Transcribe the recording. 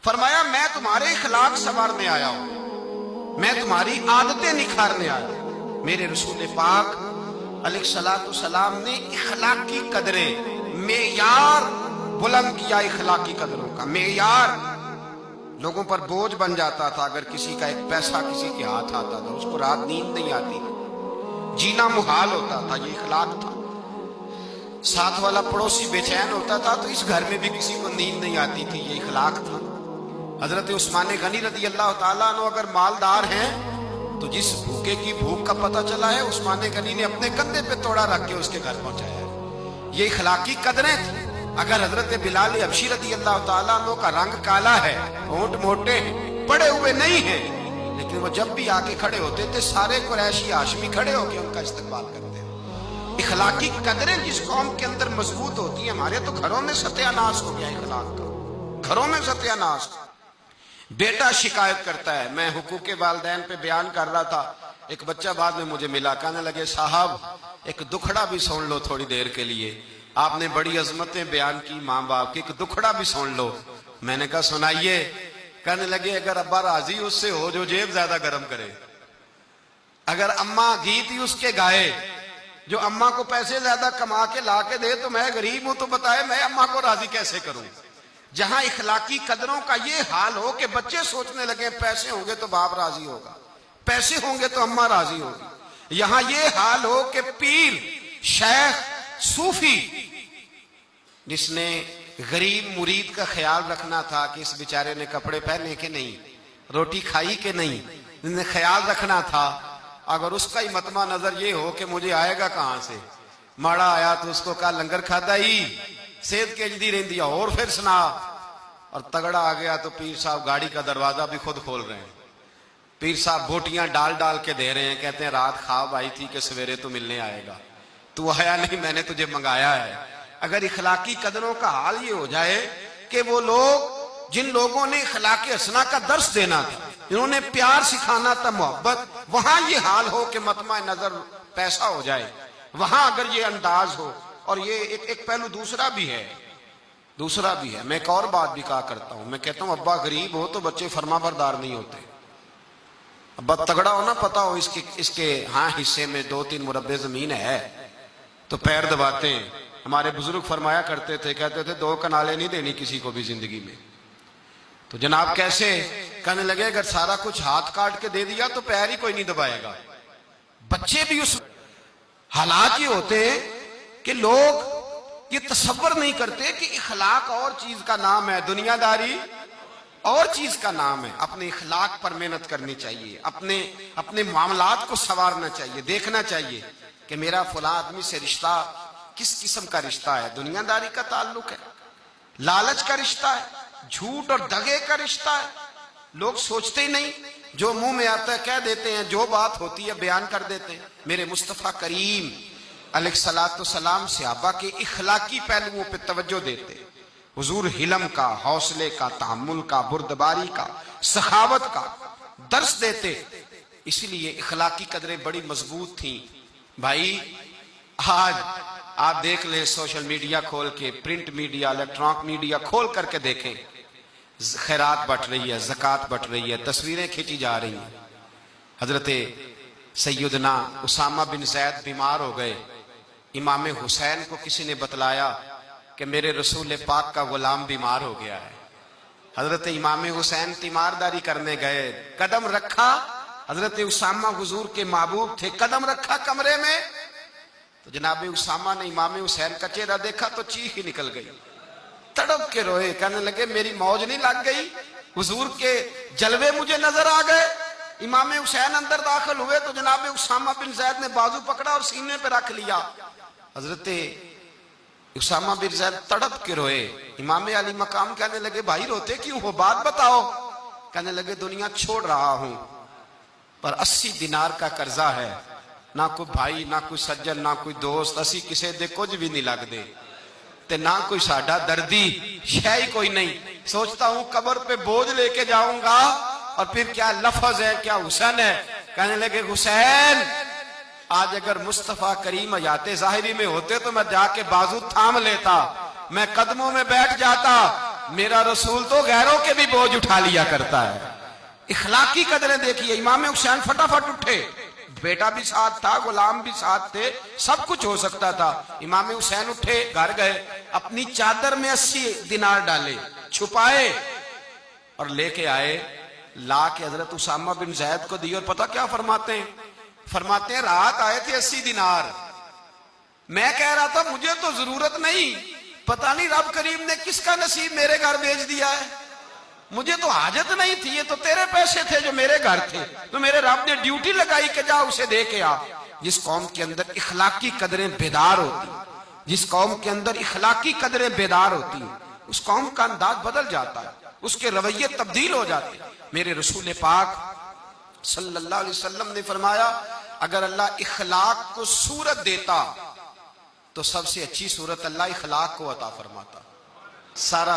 فرمایا میں تمہارے اخلاق سنوارنے آیا ہوں، میں تمہاری عادتیں نکھارنے آیا ہوں۔ میرے رسول پاک علیہ الصلوۃ والسلام نے اخلاقی قدریں، معیار بلند کیا اخلاقی قدروں کا معیار۔ لوگوں پر بوجھ بن جاتا تھا اگر کسی کا ایک پیسہ کسی کے ہاتھ آتا تھا، اس کو رات نیند نہیں آتی، جینا محال ہوتا تھا، یہ اخلاق تھا۔ ساتھ والا پڑوسی بے چین ہوتا تھا تو اس گھر میں بھی کسی کو نیند نہیں آتی تھی، یہ اخلاق تھا۔ حضرت عثمان غنی رضی اللہ تعالیٰ عنہ اگر مالدار ہیں تو جس بھوکے کی بھوک کا پتہ چلا ہے عثمان غنی نے اپنے کندھے پہ توڑا رکھ کے اس کے گھر پہنچایا ہے، یہ اخلاقی قدریں تھیں۔ اگر حضرت بلال حبشی رضی اللہ تعالیٰ عنہ کا رنگ کالا ہے، ہونٹ موٹے ہیں، پڑے ہوئے نہیں ہیں، لیکن وہ جب بھی آ کے کھڑے ہوتے تھے سارے قریشی ہاشمی کھڑے ہو کے ان کا استقبال کرتے ہیں۔ اخلاقی قدریں جس قوم کے اندر مضبوط ہوتی ہیں، ہمارے تو گھروں میں ستیہ ناش ہو گیا اخلاق کا، گھروں میں ستیہ ناش۔ بیٹا شکایت کرتا ہے، میں حقوق والدین پہ بیان کر رہا تھا، ایک بچہ بعد میں مجھے ملا، کہنے لگے صاحب ایک دکھڑا بھی سن لو تھوڑی دیر کے لیے، آپ نے بڑی عظمتیں بیان کی ماں باپ کی، ایک دکھڑا بھی سن لو۔ میں نے کہا سنائیے۔ کہنے لگے اگر ابا راضی اس سے ہو جو جیب زیادہ گرم کرے، اگر اماں گیت ہی اس کے گائے جو اماں کو پیسے زیادہ کما کے لا کے دے، تو میں غریب ہوں تو بتائے میں اماں کو راضی کیسے کروں۔ جہاں اخلاقی قدروں کا یہ حال ہو کہ بچے سوچنے لگے پیسے ہوں گے تو باپ راضی ہوگا، پیسے ہوں گے تو اماں راضی ہوگی، یہاں یہ حال ہو کہ پیر، شیخ، صوفی جس نے غریب مرید کا خیال رکھنا تھا کہ اس بیچارے نے کپڑے پہنے کہ نہیں، روٹی کھائی کہ نہیں، جس نے خیال رکھنا تھا، اگر اس کا ہی متمع نظر یہ ہو کہ مجھے آئے گا کہاں سے، ماڑا آیا تو اس کو کہا لنگر کھادا ہی صحت کے جدی رہن دیا اور پھر سنا، اور تگڑا آ گیا تو پیر صاحب گاڑی کا دروازہ بھی خود کھول رہے ہیں، پیر صاحب بوٹیاں ڈال ڈال کے دے رہے ہیں، کہتے ہیں رات خواب آئی تھی کہ سویرے تو ملنے آئے گا، تو آیا نہیں، میں نے تجھے منگایا ہے۔ اگر اخلاقی قدروں کا حال یہ ہو جائے کہ وہ لوگ جن لوگوں نے اخلاق حسنہ کا درس دینا تھا، جنہوں نے پیار سکھانا تھا، محبت، وہاں یہ حال ہو کہ مطمع نظر پیسہ ہو جائے، وہاں اگر یہ انداز ہو۔ اور یہ ایک پہلو دوسرا بھی ہے، میں ایک اور بات بھی کہا کرتا ہوں، میں کہتا ہوں ابا غریب ہو تو بچے فرما بردار نہیں ہوتے، ابا تگڑا ہو نا، پتا ہو اس کے ہاں حصے میں 2-3 مربع زمین ہے تو پیر دباتے ہیں۔ ہمارے بزرگ فرمایا کرتے تھے، کہتے تھے 2 کنالیں نہیں دینی کسی کو بھی زندگی میں، تو جناب کیسے؟ کہنے لگے اگر سارا کچھ ہاتھ کاٹ کے دے دیا تو پیر ہی کوئی نہیں دبائے گا۔ بچے بھی اس حالات یہ ہوتے ہیں کہ لوگ یہ تصور نہیں کرتے کہ اخلاق اور چیز کا نام ہے، دنیا داری اور چیز کا نام ہے۔ اپنے اخلاق پر محنت کرنی چاہیے، اپنے معاملات کو سنوارنا چاہیے، دیکھنا چاہیے کہ میرا فلاں آدمی سے رشتہ کس قسم کا رشتہ ہے، دنیا داری کا تعلق ہے، لالچ کا رشتہ ہے، جھوٹ اور دغے کا رشتہ ہے۔ لوگ سوچتے ہی نہیں، جو منہ میں آتا ہے کہہ دیتے ہیں، جو بات ہوتی ہے بیان کر دیتے ہیں۔ میرے مصطفیٰ کریم علیہ الصلوۃ والسلام صحابہ کے اخلاقی پہلوؤں پہ توجہ دیتے، حضور حلم کا، حوصلے کا، تحمل کا، بردباری کا، سخاوت کا درس دیتے، اسی لیے اخلاقی قدریں بڑی مضبوط تھیں۔ بھائی آج آپ دیکھ لیں سوشل میڈیا کھول کے، پرنٹ میڈیا، الیکٹرانک میڈیا کھول کر کے دیکھیں، خیرات بٹ رہی ہے، زکوٰۃ بٹ رہی ہے، تصویریں کھینچی جا رہی ہیں۔ حضرت سیدنا اسامہ بن زید بیمار ہو گئے، امام حسین کو کسی نے بتلایا کہ میرے رسول پاک کا غلام بیمار ہو گیا ہے۔ حضرت امام حسین تیمارداری کرنے گئے، قدم رکھا، حضرت اسامہ حضور کے محبوب تھے، قدم رکھا کمرے میں تو جناب اسامہ نے امام حسین کا چہرہ دیکھا تو چیخ ہی نکل گئی، تڑپ کے روئے، کہنے لگے میری موج نہیں لگ گئی، حضور کے جلوے مجھے نظر آ گئے۔ امام حسین اندر داخل ہوئے تو جناب اسامہ بن زید نے بازو پکڑا اور سینے پہ رکھ لیا، حضرت اسامہ بن زید تڑپ کے روئے۔ امام علی مقام کہنے لگے بھائی روتے کیوں ہو، بات بتاؤ۔ کہنے لگے دنیا چھوڑ رہا ہوں پر 80 دینار کا قرضہ ہے، نہ کوئی بھائی، نہ کوئی سجن، نہ کوئی دوست، اسی کسے دے کچھ بھی نہیں لگ دے تے نہ کوئی ساڈا دردی، شے ہی کوئی نہیں۔ سوچتا ہوں قبر پہ بوجھ لے کے جاؤں گا اور پھر کیا لفظ ہے، کیا حسن ہے۔ کہنے لگے حسین آج اگر مصطفیٰ کریم حیات ظاہری میں ہوتے تو میں جا کے بازو تھام لیتا، میں قدموں میں بیٹھ جاتا، میرا رسول تو غیروں کے بھی بوجھ اٹھا لیا کرتا ہے. اخلاقی قدریں دیکھیے. امام حسین فٹافٹ اٹھے, بیٹا بھی ساتھ تھا, غلام بھی ساتھ تھے, سب کچھ ہو سکتا تھا. امام حسین اٹھے, گھر گئے, اپنی چادر میں 80 دینار ڈالے, چھپائے اور لے کے آئے, لا کے حضرت اسامہ بن زید کو دی. اور پتہ کیا فرماتے ہیں؟ فرماتے ہیں رات آئے تھے 80 دینار, میں کہہ رہا تھا مجھے تو ضرورت نہیں, پتہ نہیں رب کریم نے کس کا نصیب میرے گھر بھیج دیا ہے, مجھے تو حاجت نہیں تھی, یہ تو تیرے پیسے تھے جو میرے گھر تھے, تو میرے رب نے ڈیوٹی لگائی کہ جا اسے دے کے آ. جس قوم کے اندر اخلاقی قدریں بیدار ہوتی, جس قوم کے اندر اخلاقی قدریں بیدار ہوتی, اس قوم کا انداز بدل جاتا ہے, اس کے رویے تبدیل ہو جاتے ہیں. میرے رسول پاک صلی اللہ علیہ وسلم نے فرمایا اگر اللہ اخلاق کو صورت دیتا تو سب سے اچھی صورت اللہ اخلاق کو عطا فرماتا. سارا